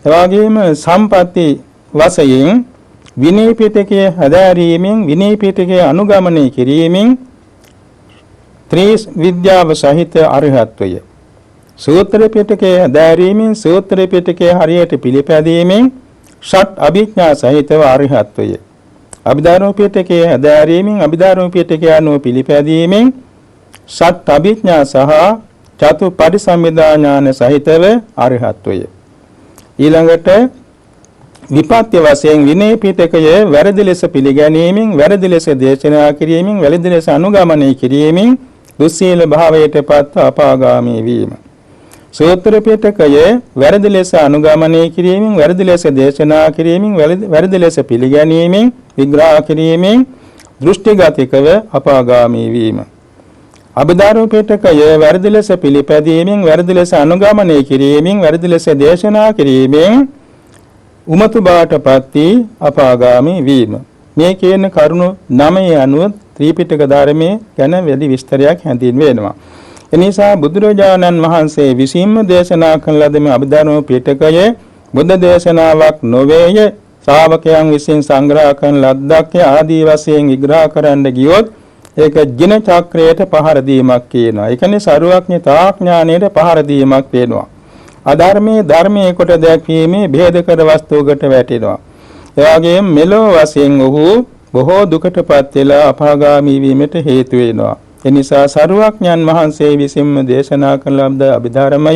එවාගෙම සම්පatti වශයෙන් විනය පිටකයේ හදාරීමෙන් විනය පිටකයේ අනුගමනය කිරීමෙන් ත්‍රිස් විද්‍යාව සහිත අරහත්වය. සූත්‍ර පිටකයේ හදාරීමෙන් සූත්‍ර පිටකයේ හරියට පිළිපැදීමෙන් ෂට් අභිඥා සහිතව අරහත්වය. අභිධර්ම පිටකයේ හදාරීමෙන් අභිධර්ම පිටකයේ අනුව පිළිපැදීමෙන් ෂට් අභිඥා සහ චතු පරිසම්පදා ඥාන සහිතව අරහත්වය. ඊළඟට විපත්‍ය වශයෙන් විනය පිටකයේ වැරදි ලෙස පිළිගැනීමෙන් වැරදි ලෙස දේශනා කිරීමෙන් වැරදි ලෙස අනුගමනය කිරීමෙන් දුස්සීල භාවයටපත් අපාගාමී වීම. සූත්‍ර පිටකයේ වැරදි ලෙස අනුගමනය කිරීමෙන් වැරදි ලෙස දේශනා කිරීමෙන් වැරදි ලෙස පිළිගැනීමෙන් විග්‍රහ කිරීමෙන් දෘෂ්ටිගතිකව අපාගාමී වීම. අභිධර්ම පිටකයේ වැරදි ලෙස පිළිපැදීමෙන් වැරදි ලෙස අනුගමනය කිරීමෙන් වැරදි ලෙස දේශනා කිරීමෙන් උමතු බාටපත් අපාගාමී වීම. මේ කියන කරුණු 9 අනුව ත්‍රිපිටක ධර්මයේ ගැන වැඩි විස්තරයක් හැඳින්වෙනවා. එනිසා බුදුරජාණන් වහන්සේ විසින්ම දේශනා කළ ලද මේ අභිධර්ම පිටකයේ බුද්ධ දේශනාවක් නොවේය, ශ්‍රාවකයන් විසින් සංග්‍රහ කරන ලද්දක් ආදී වශයෙන් විග්‍රහ කරන්න ගියොත් ඒක ජින චක්‍රයට පහර දීමක් කියනවා. ඒ කියන්නේ සරුවඥතා ඥානයට පහර දීමක් වෙනවා. අධර්මයේ ධර්මයේ කොට දැක්වීමේ භේදකර වස්තුවකට වැටෙනවා. ඒ වගේම මෙලෝ වශයෙන් ඔහු බොහෝ දුකටපත් වෙලා අපාගාමී වීමට හේතු වෙනවා. ඒ නිසා සරුවඥන් වහන්සේ විසින්ම දේශනා කළ ලද අභිධර්මය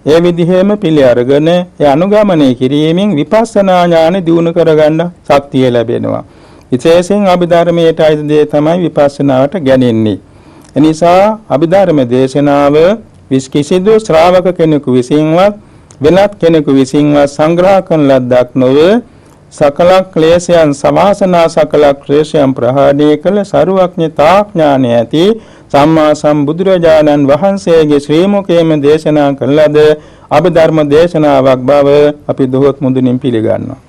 ඒ විදිහේම පිළි අරගෙන ඒ අනුගමනය කිරීමෙන් විපස්සනා ඥාන දියුණු කරගන්න ශක්තිය ලැබෙනවා. විශේෂයෙන් අභිධර්මයට අයිති දේ තමයි විපස්සනාවට ගැනෙන්නේ. එනිසා අභිධර්ම දේශනාව කිසිදු ශ්‍රාවක කෙනෙකු විසින්වත් වෙනත් කෙනෙකු විසින්වත් සංග්‍රහ කරන ලද්දක් නොව සකල ක්ලේශයන් සමාසනා සකල ක්ලේශයන් ප්‍රහාණය කළ සරුවඥතා ඥානය ඇති සම්මා සම්බුදුරජාණන් වහන්සේගේ ශ්‍රී මුඛයෙන් දේශනා කළ ලද අභිධර්ම දේශනාවක් බව අපි දොහොත් මුදුනින් පිළිගන්නවා.